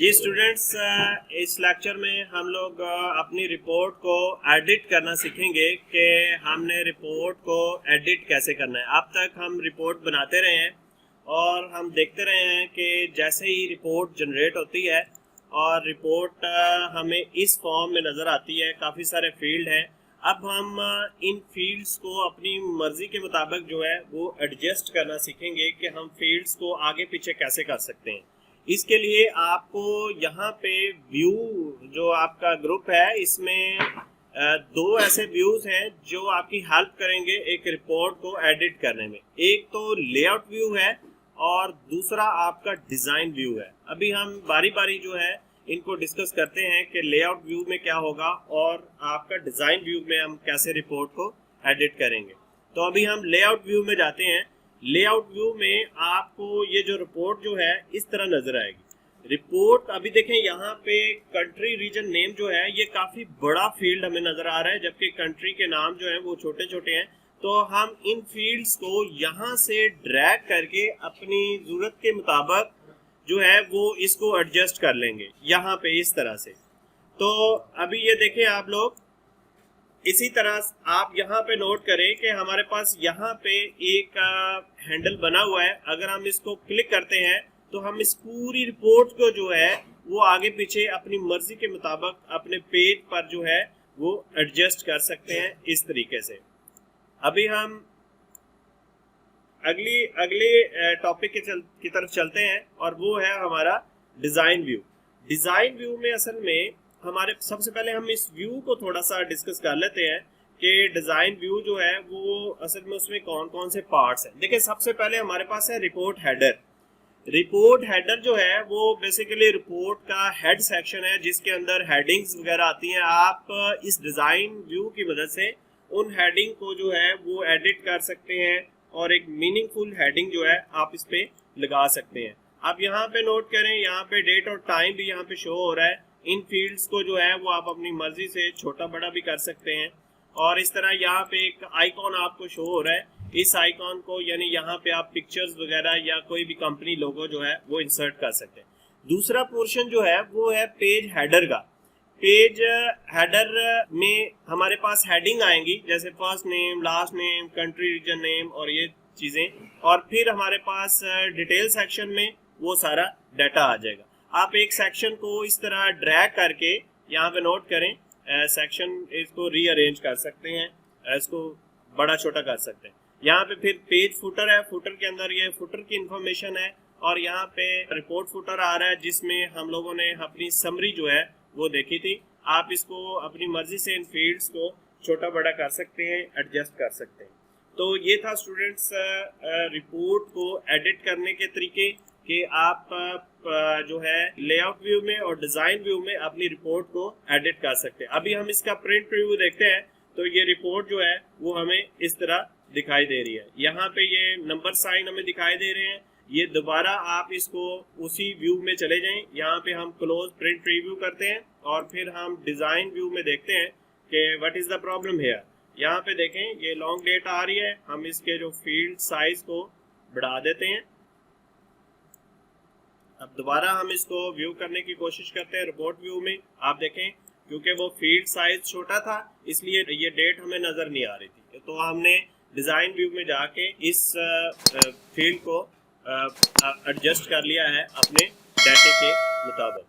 जी students, इस lecture में हम लोग अपनी रिपोर्ट को एडिट करना सीखेंगे कि हमने रिपोर्ट को एडिट कैसे करना है। अब तक हम रिपोर्ट बनाते रहे हैं और हम देखते रहे हैं कि जैसे ही रिपोर्ट जनरेट होती है और रिपोर्ट हमें इस फॉर्म में नज़र आती है, काफ़ी सारे फील्ड हैं। अब हम इन फील्ड्स को अपनी मर्ज़ी के मुताबिक जो है वो एडजस्ट करना सीखेंगे कि हम फील्ड्स को आगे पीछे कैसे कर सकते हैं। इसके लिए आपको यहाँ पे व्यू जो आपका ग्रुप है इसमें दो ऐसे व्यूज हैं जो आपकी हेल्प करेंगे एक रिपोर्ट को एडिट करने में। एक तो लेआउट व्यू है और दूसरा आपका डिज़ाइन व्यू है। अभी हम बारी बारी जो है इनको डिस्कस करते हैं कि लेआउट व्यू में क्या होगा और आपका डिज़ाइन व्यू में हम कैसे रिपोर्ट को एडिट करेंगे। तो अभी हम लेआउट व्यू में जाते हैं। लेआउट व्यू में आपको ये जो रिपोर्ट जो है इस तरह नजर आएगी। रिपोर्ट अभी देखें यहाँ पे कंट्री रीजन नेम जो है ये काफी बड़ा फील्ड हमें नजर आ रहा है, जबकि कंट्री के नाम जो है वो छोटे छोटे हैं। तो हम इन फील्ड्स को यहाँ से ड्रैग करके अपनी जरूरत के मुताबिक जो है वो इसको एडजस्ट कर लेंगे यहाँ पे इस तरह से। तो अभी ये देखें आप लोग, इसी तरह आप यहाँ पे नोट करें कि हमारे पास यहाँ पे एक हैंडल बना हुआ है। अगर हम इसको क्लिक करते हैं तो हम इस पूरी रिपोर्ट को जो है वो आगे पीछे अपनी मर्जी के मुताबिक अपने पेज पर जो है वो एडजस्ट कर सकते हैं इस तरीके से। अभी हम अगले टॉपिक की तरफ चलते हैं और वो है हमारा डिज़ाइन व्यू। डिज़ाइन व्यू में असल में हमारे सबसे पहले हम इस व्यू को थोड़ा सा डिस्कस कर लेते हैं कि डिज़ाइन व्यू जो है वो असल में उसमें कौन कौन से पार्ट्स हैं। देखिए सबसे पहले हमारे पास है रिपोर्ट हेडर। रिपोर्ट हेडर जो है वो बेसिकली रिपोर्ट का हेड सेक्शन है जिसके अंदर हेडिंग्स वगैरह आती हैं। आप इस डिज़ाइन व्यू की मदद से उन हेडिंग को जो है वो एडिट कर सकते हैं और एक मीनिंगफुल हेडिंग जो है आप इस पे लगा सकते हैं। आप यहाँ पे नोट करें, यहाँ पे डेट और टाइम भी यहाँ पे शो हो रहा है। इन फील्ड्स को जो है वो आप अपनी मर्जी से छोटा बड़ा भी कर सकते हैं। और इस तरह यहाँ पे एक आइकॉन आपको शो हो रहा है, इस आइकॉन को यानी यहाँ पे आप पिक्चर्स वगैरह या कोई भी कंपनी लोगो जो है वो इंसर्ट कर सकते हैं। दूसरा पोर्शन जो है वो है पेज हेडर का। पेज हेडर में हमारे पास हेडिंग आएंगी जैसे first name, last name, country reason name और ये चीज़ें, और फिर हमारे पास डिटेल सेक्शन में वो सारा डाटा आ जाएगा। आप एक सेक्शन को इस तरह ड्रैग करके यहाँ पे नोट करें, सेक्शन इसको रीअरेंज कर सकते हैं, इसको बड़ा छोटा कर सकते हैं। यहाँ पे फिर पेज फुटर है, फुटर के अंदर ये फुटर की इंफॉर्मेशन है और यहाँ पे रिपोर्ट फुटर आ रहा है जिसमें हम लोगों ने अपनी समरी जो है वो देखी थी। आप इसको अपनी मर्जी से इन फील्ड्स को छोटा बड़ा कर सकते हैं, एडजस्ट कर सकते हैं। तो ये था स्टूडेंट्स रिपोर्ट को एडिट करने के तरीके कि आप जो है लेआउट व्यू में और डिज़ाइन व्यू में अपनी रिपोर्ट को एडिट कर सकते हैं। अभी हम इसका प्रिंट प्रीव्यू देखते हैं तो ये रिपोर्ट जो है वो हमें इस तरह दिखाई दे रही है। यहाँ पे ये नंबर साइन हमें दिखाई दे रहे हैं। ये दोबारा आप इसको उसी व्यू में चले जाएं, यहाँ पे हम क्लोज प्रिंट प्रीव्यू करते हैं और फिर हम डिज़ाइन व्यू में देखते हैं कि what is the problem here. यहाँ पे देखें ये लॉन्ग डेट आ रही है, हम इसके जो फील्ड साइज को बढ़ा देते हैं। अब दोबारा हम इसको व्यू करने की कोशिश करते हैं रिपोर्ट व्यू में। आप देखें क्योंकि वो फील्ड साइज छोटा था इसलिए ये डेट हमें नज़र नहीं आ रही थी, तो हमने डिज़ाइन व्यू में जाके इस फील्ड को एडजस्ट कर लिया है अपने डाटे के मुताबिक।